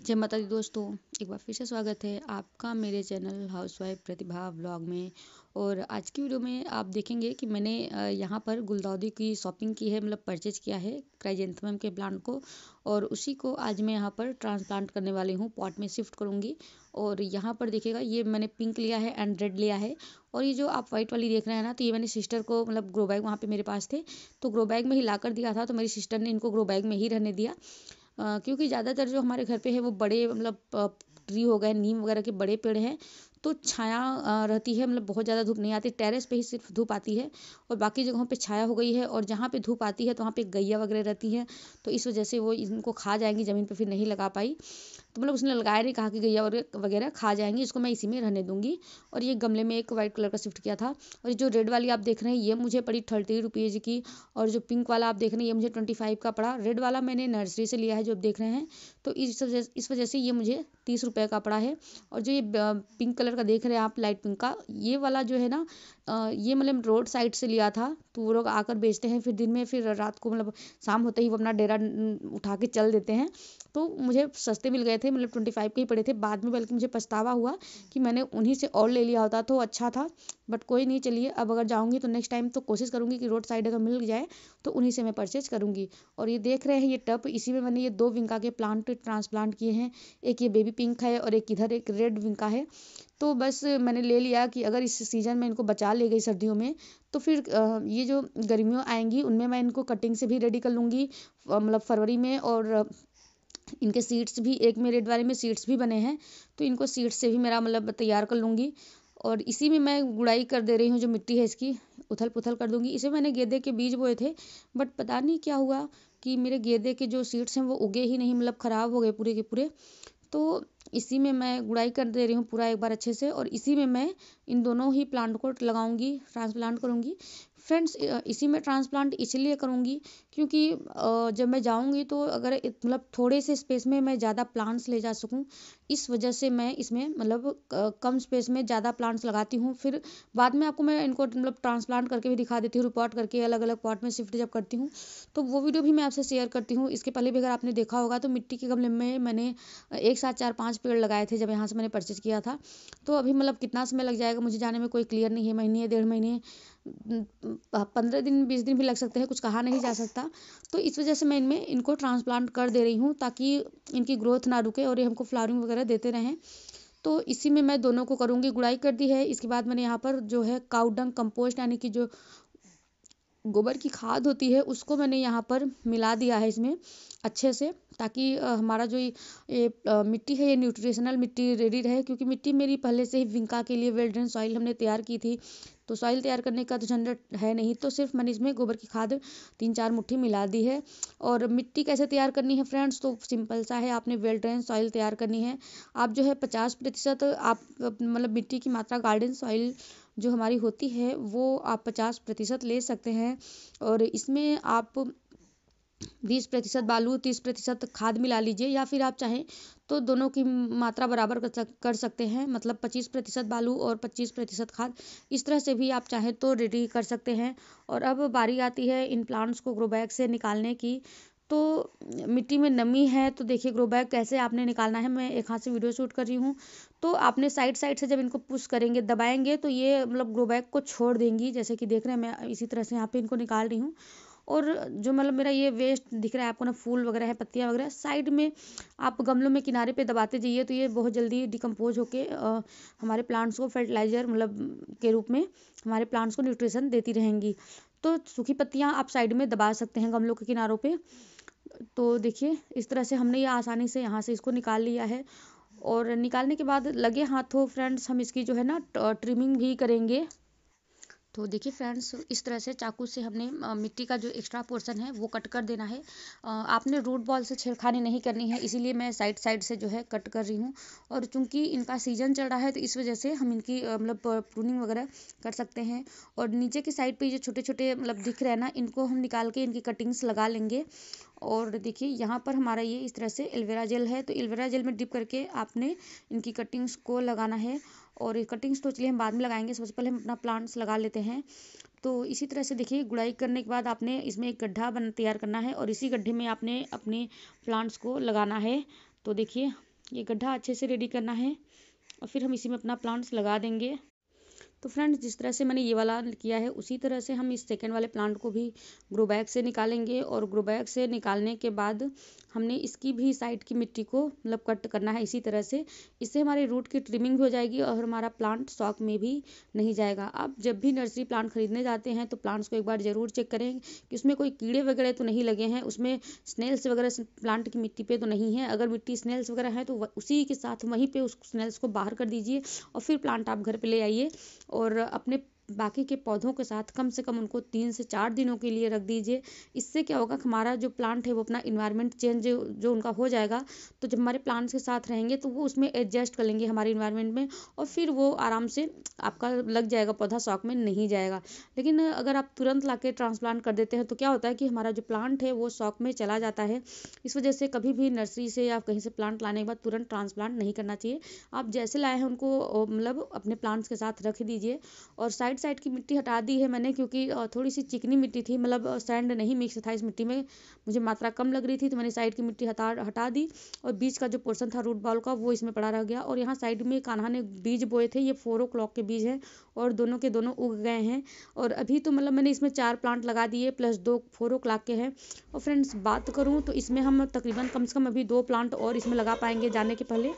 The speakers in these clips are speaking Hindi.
जय माता दी दोस्तों, एक बार फिर से स्वागत है आपका मेरे चैनल हाउसवाइफ प्रतिभा व्लॉग में। और आज की वीडियो में आप देखेंगे कि मैंने यहाँ पर गुलदाउदी की शॉपिंग की है, मतलब परचेज किया है क्राइजेंथेमम के प्लांट को। और उसी को आज मैं यहाँ पर ट्रांसप्लांट करने वाली हूँ, पॉट में शिफ्ट करूँगी। और यहाँ पर देखिएगा, ये मैंने पिंक लिया है एंड रेड लिया है। और ये जो आप वाइट वाली देख रहे हैं ना, तो ये मैंने सिस्टर को, मतलब ग्रो बैग वहाँ पे मेरे पास थे तो ग्रो बैग में ही ला कर दिया था, तो मेरी सिस्टर ने इनको ग्रो बैग में ही रहने दिया। क्योंकि ज़्यादातर जो हमारे घर पे है वो बड़े, मतलब ट्री हो गए, नीम वगैरह के बड़े पेड़ हैं, तो छाया रहती है, मतलब बहुत ज़्यादा धूप नहीं आती। टेरेस पे ही सिर्फ धूप आती है और बाकी जगहों पे छाया हो गई है। और जहाँ पे धूप आती है तो वहाँ पे गैया वगैरह रहती है, तो इस वजह से वो इनको खा जाएंगी, ज़मीन पे फिर नहीं लगा पाई। तो मतलब उसने लगाया नहीं, कहा कि गैया वगैरह खा जाएंगी, इसको मैं इसी में रहने दूंगी। और ये गमले में एक वाइट कलर का शिफ्ट किया था। और ये जो रेड वाली आप देख रहे हैं ये मुझे पड़ी 30 रुपीज़ की। और जो पिंक वाला आप देख रहे हैं ये मुझे 25 का पड़ा। रेड वाला मैंने नर्सरी से लिया है जो आप देख रहे हैं, तो इस वजह से ये मुझे 30 रुपये का पड़ा है। और जो ये पिंक कलर का देख रहे हैं आप, लाइट पिंक का, ये वाला जो है ना, ये मतलब रोड साइड से लिया था, तो वो लोग आकर बेचते हैं, फिर दिन में, फिर रात को, मतलब शाम होते ही वो अपना डेरा उठा के चल देते हैं। तो मुझे सस्ते मिल गए थे, मतलब 25 के ही पड़े थे। बाद में बल्कि मुझे पछतावा हुआ कि मैंने उन्हीं से और ले लिया होता तो अच्छा था। बट कोई नहीं, चलिए अब अगर जाऊँगी तो नेक्स्ट टाइम तो कोशिश करूँगी कि रोड साइड अगर मिल जाए तो उन्हीं से मैं परचेज करूँगी। और ये देख रहे हैं ये टब, इसी में मैंने ये 2 विंका के प्लांट ट्रांसप्लांट किए हैं। एक ये बेबी पिंक है और एक इधर एक रेड विंका है। तो बस मैंने ले लिया कि अगर इस सीज़न में इनको बचा ले गई सर्दियों में, तो फिर ये जो गर्मियों आएंगी उनमें मैं इनको कटिंग से भी रेडी कर लूँगी, मतलब फरवरी में। और इनके सीड्स भी, एक में रेड वाले में सीड्स भी बने हैं, तो इनको सीड्स से भी मेरा मतलब तैयार कर लूँगी। और इसी में मैं गुड़ाई कर दे रही हूँ, जो मिट्टी है इसकी उथल पुथल कर दूँगी। इसे मैंने गेंदे के बीज बोए थे, बट पता नहीं क्या हुआ कि मेरे गेंदे के जो सीड्स हैं वो उगे ही नहीं, मतलब ख़राब हो गए पूरे के पूरे। तो इसी में मैं गुड़ाई कर दे रही हूँ पूरा एक बार अच्छे से। और इसी में मैं इन दोनों ही प्लांट को लगाऊंगी, ट्रांसप्लांट करूँगी। फ्रेंड्स, इसी में ट्रांसप्लांट इसलिए करूँगी क्योंकि जब मैं जाऊँगी तो अगर मतलब थोड़े से स्पेस में मैं ज़्यादा प्लांट्स ले जा सकूँ, इस वजह से मैं इसमें मतलब कम स्पेस में ज़्यादा प्लांट्स लगाती हूँ। फिर बाद में आपको मैं इनको मतलब ट्रांसप्लांट करके भी दिखा देती हूँ, रिपोर्ट करके अलग अलग पॉट में शिफ्ट जब करती हूँ, तो वो वीडियो भी मैं आपसे शेयर करती हूँ। इसके पहले भी अगर आपने देखा होगा तो मिट्टी के गमले में मैंने एक साथ 4-5 पेड़ लगाए थे जब यहाँ से मैंने परचेज किया था। तो अभी मतलब कितना समय लग जाएगा मुझे जाने में कोई क्लियर नहीं है, महीने 1.5 महीने, 15 दिन 20 दिन भी लग सकते हैं, कुछ कहा नहीं जा सकता। तो इस वजह से मैं इनको ट्रांसप्लांट कर दे रही हूँ ताकि इनकी ग्रोथ ना रुके और ये हमको फ्लावरिंग वगैरह देते रहें। तो इसी में मैं दोनों को करूँगी। गुड़ाई कर दी है, इसके बाद मैंने यहाँ पर जो है काउ डंग कंपोस्ट, यानी कि जो गोबर की खाद होती है, उसको मैंने यहाँ पर मिला दिया है इसमें अच्छे से, ताकि हमारा जो मिट्टी है ये न्यूट्रिशनल मिट्टी रेडी रहे। क्योंकि मिट्टी मेरी पहले से ही विंका के लिए वेल ड्रेन सॉइल हमने तैयार की थी, तो सॉइल तैयार करने का तो झंझट है नहीं, तो सिर्फ मैंने इसमें गोबर की खाद 3-4 मुट्ठी मिला दी है। और मिट्टी कैसे तैयार करनी है फ्रेंड्स, तो सिंपल सा है, आपने वेल ड्रेन सॉइल तैयार करनी है। आप जो है 50% आप मतलब मिट्टी की मात्रा गार्डन सॉइल जो हमारी होती है वो आप 50% ले सकते हैं। और इसमें आप 20% बालू, 30% खाद मिला लीजिए, या फिर आप चाहें तो दोनों की मात्रा बराबर कर सकते हैं, मतलब 25% बालू और 25% खाद, इस तरह से भी आप चाहें तो रेडी कर सकते हैं। और अब बारी आती है इन प्लांट्स को ग्रो बैग से निकालने की। तो मिट्टी में नमी है, तो देखिए ग्रो बैग कैसे आपने निकालना है, मैं एक हाथ से वीडियो शूट कर रही हूँ। तो आपने साइड साइड से जब इनको पुश करेंगे, दबाएंगे, तो ये मतलब ग्रो बैग को छोड़ देंगी, जैसे कि देख रहे हैं मैं इसी तरह से यहाँ पे इनको निकाल रही हूँ। और जो मतलब मेरा ये वेस्ट दिख रहा है आपको ना, फूल वगैरह है, पत्तियाँ वगैरह, साइड में आप गमलों में किनारे पे दबाते जाइए, तो ये बहुत जल्दी डिकम्पोज होके हमारे प्लांट्स को फर्टिलाइजर मतलब के रूप में हमारे प्लांट्स को न्यूट्रिशन देती रहेंगी। तो सूखी पत्तियाँ आप साइड में दबा सकते हैं गमलों के किनारों पे। तो देखिए इस तरह से हमने ये आसानी से यहाँ से इसको निकाल लिया है। और निकालने के बाद लगे हाथों फ्रेंड्स हम इसकी जो है ना ट्रिमिंग भी करेंगे। तो देखिए फ्रेंड्स, इस तरह से चाकू से हमने मिट्टी का जो एक्स्ट्रा पोर्शन है वो कट कर देना है। आपने रूट बॉल से छेड़खानी नहीं करनी है, इसीलिए मैं साइड साइड से जो है कट कर रही हूँ। और चूंकि इनका सीजन चल रहा है तो इस वजह से हम इनकी मतलब प्रूनिंग वगैरह कर सकते हैं। और नीचे की साइड पे जो छोटे छोटे मतलब दिख रहे हैं ना, इनको हम निकाल के इनकी कटिंग्स लगा लेंगे। और देखिए यहाँ पर हमारा ये इस तरह से एलोवेरा जेल है, तो एलोवेरा जेल में डिप करके आपने इनकी कटिंग्स को लगाना है। और ये कटिंग्स तो चलिए हम बाद में लगाएंगे, सबसे पहले हम अपना प्लांट्स लगा लेते हैं। तो इसी तरह से देखिए गुड़ाई करने के बाद आपने इसमें एक गड्ढा तैयार करना है और इसी गड्ढे में आपने अपने प्लांट्स को लगाना है। तो देखिए ये गड्ढा अच्छे से रेडी करना है और फिर हम इसी में अपना प्लांट्स लगा देंगे। तो फ्रेंड्स, जिस तरह से मैंने ये वाला किया है उसी तरह से हम इस सेकंड वाले प्लांट को भी ग्रो बैग से निकालेंगे। और ग्रो बैग से निकालने के बाद हमने इसकी भी साइड की मिट्टी को मतलब कट करना है इसी तरह से। इससे हमारे रूट की ट्रिमिंग भी हो जाएगी और हमारा प्लांट शॉक में भी नहीं जाएगा। आप जब भी नर्सरी प्लांट खरीदने जाते हैं तो प्लांट्स को एक बार ज़रूर चेक करें कि उसमें कोई कीड़े वगैरह तो नहीं लगे हैं, उसमें स्नेल्स वगैरह प्लांट की मिट्टी पे तो नहीं है। अगर मिट्टी स्नेल्स वगैरह है तो उसी के साथ वहीं पे उस स्नेल्स को बाहर कर दीजिए और फिर प्लांट आप घर पे ले आइए और अपने बाकी के पौधों के साथ कम से कम उनको 3 से 4 दिनों के लिए रख दीजिए। इससे क्या होगा कि हमारा जो प्लांट है वो अपना इन्वायरमेंट चेंज जो उनका हो जाएगा, तो जब हमारे प्लांट्स के साथ रहेंगे तो वो उसमें एडजस्ट कर लेंगे हमारे इन्वायरमेंट में और फिर वो आराम से आपका लग जाएगा, पौधा शॉक में नहीं जाएगा। लेकिन अगर आप तुरंत ला के ट्रांसप्लांट कर देते हैं तो क्या होता है कि हमारा जो प्लांट है वो शॉक में चला जाता है। इस वजह से कभी भी नर्सरी से या कहीं से प्लांट लाने के बाद तुरंत ट्रांसप्लांट नहीं करना चाहिए। आप जैसे लाए हैं उनको मतलब अपने प्लांट्स के साथ रख दीजिए। और साइड साइड की मिट्टी हटा दी है मैंने, क्योंकि थोड़ी सी चिकनी मिट्टी थी, मतलब सैंड नहीं मिक्स था इस मिट्टी में, मुझे मात्रा कम लग रही थी तो मैंने साइड की मिट्टी हटा दी। और बीच का जो पोर्शन था रूट बॉल का वो इसमें पड़ा रह गया। और यहाँ साइड में कान्हा ने बीज बोए थे, ये 4 o'clock के बीज हैं और दोनों के दोनों उग गए हैं। और अभी तो मतलब मैंने इसमें 4 प्लांट लगा दिए प्लस 2 4 o'clock के हैं। और फ्रेंड्स, बात करूँ तो इसमें हम तकरीबन कम से कम अभी 2 प्लांट और इसमें लगा पाएंगे जाने के पहले।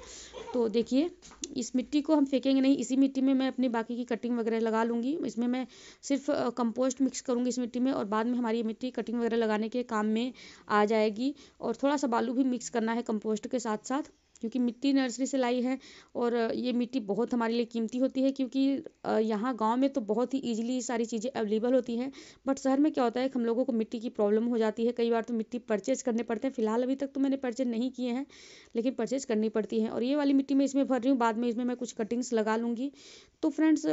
तो देखिए, इस मिट्टी को हम फेंकेंगे नहीं, इसी मिट्टी में मैं अपनी बाकी की कटिंग वगैरह लगा लूँगी। इसमें मैं सिर्फ कंपोस्ट मिक्स करूँगी इस मिट्टी में और बाद में हमारी ये मिट्टी कटिंग वगैरह लगाने के काम में आ जाएगी। और थोड़ा सा बालू भी मिक्स करना है कंपोस्ट के साथ साथ, क्योंकि मिट्टी नर्सरी से लाई है और ये मिट्टी बहुत हमारे लिए कीमती होती है, क्योंकि यहाँ गांव में तो बहुत ही ईजिली सारी चीज़ें अवेलेबल होती हैं। बट शहर में क्या होता है कि हम लोगों को मिट्टी की प्रॉब्लम हो जाती है, कई बार तो मिट्टी परचेज करने पड़ते हैं। फिलहाल अभी तक तो मैंने परचेज नहीं किए हैं, लेकिन परचेज करनी पड़ती है। और ये वाली मिट्टी मैं इसमें भर रही हूँ, बाद में इसमें मैं कुछ कटिंग्स लगा लूँगी। तो फ्रेंड्स,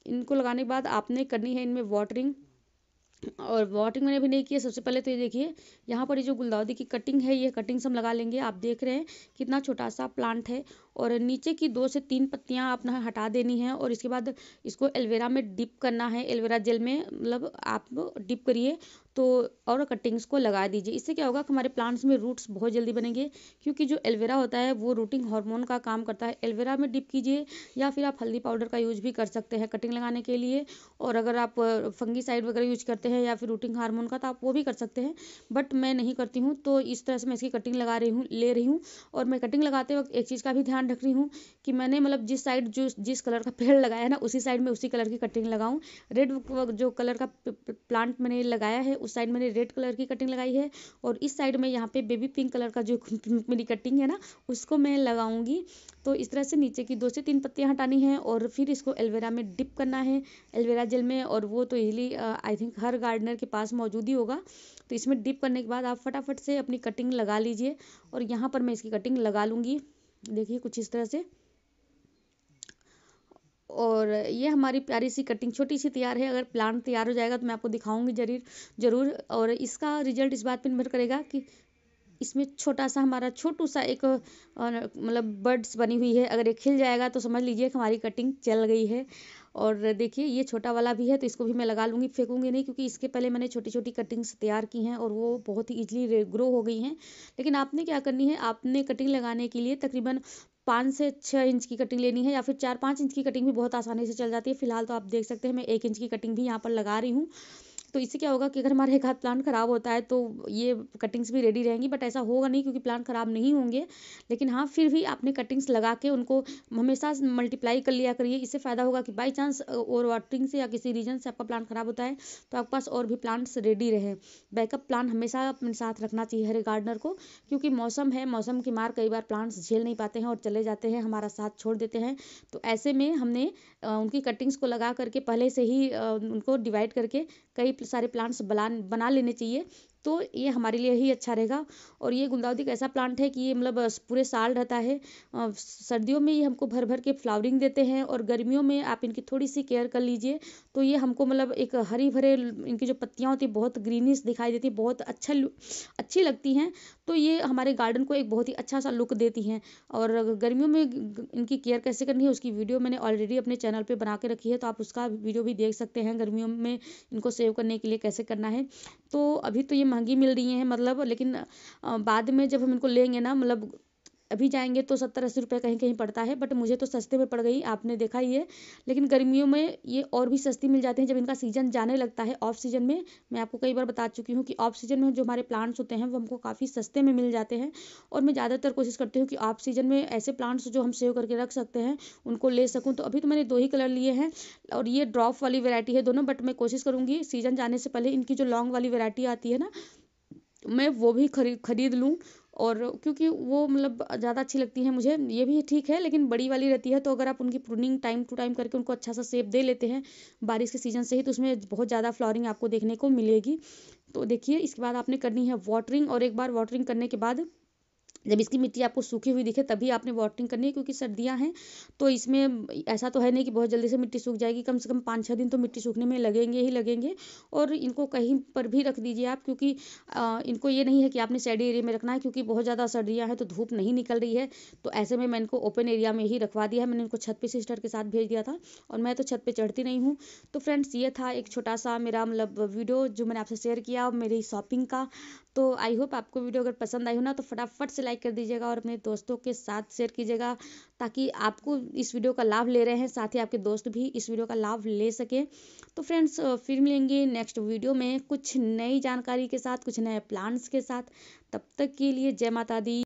इनको लगाने के बाद आपने करनी है इनमें वाटरिंग। और वाटरिंग मैंने भी नहीं किया। सबसे पहले तो ये देखिए, यहाँ पर ये जो गुलदाउदी की कटिंग है, ये कटिंग्स हम लगा लेंगे। आप देख रहे हैं कितना छोटा सा प्लांट है। और नीचे की 2 से 3 पत्तियाँ आपने हटा देनी है और इसके बाद इसको एलोवेरा में डिप करना है, एलोवेरा जेल में मतलब आप डिप करिए तो, और कटिंग्स को लगा दीजिए। इससे क्या होगा कि हमारे प्लांट्स में रूट्स बहुत जल्दी बनेंगे, क्योंकि जो एलोवेरा होता है वो रूटिंग हार्मोन का काम करता है। एलोवेरा में डिप कीजिए या फिर आप हल्दी पाउडर का यूज भी कर सकते हैं कटिंग लगाने के लिए। और अगर आप फंगीसाइड वगैरह यूज करते हैं या फिर रूटिंग हार्मोन का, तो आप वो भी कर सकते हैं। बट मैं नहीं करती हूँ, तो इस तरह से मैं इसकी कटिंग लगा रही हूँ ले रही हूँ। और मैं कटिंग लगाते वक्त एक चीज़ का भी ध्यान रख रही हूँ कि मैंने मतलब जिस साइड जिस कलर का पेड़ लगाया है ना, उसी साइड में उसी कलर की कटिंग लगाऊं। रेड जो कलर का प्लांट मैंने लगाया है उस साइड मैंने रेड कलर की कटिंग लगाई है। और इस साइड में यहाँ पे बेबी पिंक कलर का जो मेरी कटिंग है ना, उसको मैं लगाऊंगी। तो इस तरह से नीचे की 2 से 3 पत्तियां हटानी है और फिर इसको एलोवेरा में डिप करना है, एलोवेरा जेल में। और वो तो इजीली आई थिंक हर गार्डनर के पास मौजूद ही होगा। तो इसमें डिप करने के बाद आप फटाफट से अपनी कटिंग लगा लीजिए। और यहाँ पर मैं इसकी कटिंग लगा लूँगी, देखिए कुछ इस तरह से। और ये हमारी प्यारी सी कटिंग छोटी सी तैयार है। अगर प्लांट तैयार हो जाएगा तो मैं आपको दिखाऊंगी जरूर जरूर। और इसका रिजल्ट इस बात पर निर्भर करेगा कि इसमें छोटा सा हमारा छोटू सा एक मतलब बर्ड्स बनी हुई है। अगर ये खिल जाएगा तो समझ लीजिए कि हमारी कटिंग चल गई है। और देखिए, ये छोटा वाला भी है तो इसको भी मैं लगा लूँगी, फेंकूंगी नहीं, क्योंकि इसके पहले मैंने छोटी छोटी कटिंग्स तैयार की हैं और वो बहुत ही ईजिली ग्रो हो गई हैं। लेकिन आपने क्या करनी है, आपने कटिंग लगाने के लिए तकरीबन 5 से 6 इंच की कटिंग लेनी है, या फिर 4-5 इंच की कटिंग भी बहुत आसानी से चल जाती है। फिलहाल तो आप देख सकते हैं मैं 1 इंच की कटिंग भी यहाँ पर लगा रही हूँ। तो इससे क्या होगा कि अगर हमारा एक हाथ प्लांट खराब होता है तो ये कटिंग्स भी रेडी रहेंगी। बट ऐसा होगा नहीं, क्योंकि प्लांट खराब नहीं होंगे। लेकिन हाँ, फिर भी आपने कटिंग्स लगा के उनको हमेशा मल्टीप्लाई कर लिया करिए। इससे फ़ायदा होगा कि बाई चांस और वाटरिंग से या किसी रीजन से आपका प्लांट खराब होता है तो आपके पास और भी प्लांट्स रेडी रहे। बैकअप प्लान हमेशा अपने साथ रखना चाहिए हर एक गार्डनर को, क्योंकि मौसम है, मौसम की मार कई बार प्लांट्स झेल नहीं पाते हैं और चले जाते हैं, हमारा साथ छोड़ देते हैं। तो ऐसे में हमने उनकी कटिंग्स को लगा करके पहले से ही उनको डिवाइड करके कई सारे प्लांट्स बना लेने चाहिए। तो ये हमारे लिए ही अच्छा रहेगा। और ये गुलदाउदी एक ऐसा प्लांट है कि ये मतलब पूरे साल रहता है। सर्दियों में ये हमको भर भर के फ्लावरिंग देते हैं और गर्मियों में आप इनकी थोड़ी सी केयर कर लीजिए तो ये हमको मतलब एक हरी भरे, इनकी जो पत्तियां होती है बहुत ग्रीनिश दिखाई देती है, बहुत अच्छी लगती हैं। तो ये हमारे गार्डन को एक बहुत ही अच्छा सा लुक देती हैं। और गर्मियों में इनकी केयर कैसे करनी है उसकी वीडियो मैंने ऑलरेडी अपने चैनल पे बना के रखी है, तो आप उसका वीडियो भी देख सकते हैं, गर्मियों में इनको सेव करने के लिए कैसे करना है। तो अभी तो ये महंगी मिल रही हैं मतलब, लेकिन बाद में जब हम इनको लेंगे ना, मतलब अभी जाएंगे तो 70-80 रुपये कहीं कहीं पड़ता है, बट मुझे तो सस्ते में पड़ गई, आपने देखा ही है। लेकिन गर्मियों में ये और भी सस्ती मिल जाते हैं जब इनका सीजन जाने लगता है। ऑफ सीजन में मैं आपको कई बार बता चुकी हूँ कि ऑफ सीजन में जो हमारे प्लांट्स होते हैं वो हमको काफ़ी सस्ते में मिल जाते हैं। और मैं ज़्यादातर कोशिश करती हूँ कि ऑफ सीजन में ऐसे प्लांट्स जो हम सेव करके रख सकते हैं उनको ले सकूँ। तो अभी तो मैंने 2 ही कलर लिए हैं और ये ड्रॉप वाली वैरायटी है दोनों, बट मैं कोशिश करूँगी सीजन जाने से पहले इनकी जो लॉन्ग वाली वैरायटी आती है ना, मैं वो भी खरीद लूँ। और क्योंकि वो मतलब ज़्यादा अच्छी लगती है मुझे। ये भी ठीक है लेकिन बड़ी वाली रहती है, तो अगर आप उनकी प्रूनिंग टाइम टू टाइम करके उनको अच्छा सा शेप दे लेते हैं बारिश के सीजन से ही, तो उसमें बहुत ज़्यादा फ्लावरिंग आपको देखने को मिलेगी। तो देखिए इसके बाद आपने करनी है वाटरिंग, और एक बार वाटरिंग करने के बाद जब इसकी मिट्टी आपको सूखी हुई दिखे तभी आपने वाटरिंग करनी है, क्योंकि सर्दियां हैं तो इसमें ऐसा तो है नहीं कि बहुत जल्दी से मिट्टी सूख जाएगी। कम से कम 5-6 दिन तो मिट्टी सूखने में लगेंगे ही लगेंगे। और इनको कहीं पर भी रख दीजिए आप, क्योंकि इनको ये नहीं है कि आपने शेडी एरिया में रखना है, क्योंकि बहुत ज़्यादा सर्दियाँ हैं तो धूप नहीं निकल रही है। तो ऐसे में मैं इनको ओपन एरिया में ही रखवा दिया है। मैंने इनको छत पे सिस्टर के साथ भेज दिया था, और मैं तो छत पे चढ़ती नहीं हूँ। तो फ्रेंड्स ये था एक छोटा सा मेरा मतलब वीडियो जो मैंने आपसे शेयर किया मेरी शॉपिंग का। तो आई होप आपको वीडियो अगर पसंद आई हो ना तो फटाफट से लाइक कर दीजिएगा और अपने दोस्तों के साथ शेयर कीजिएगा, ताकि आपको इस वीडियो का लाभ ले रहे हैं साथ ही आपके दोस्त भी इस वीडियो का लाभ ले सके। तो फ्रेंड्स फिर मिलेंगे नेक्स्ट वीडियो में कुछ नई जानकारी के साथ, कुछ नए प्लान्स के साथ। तब तक के लिए जय माता दी।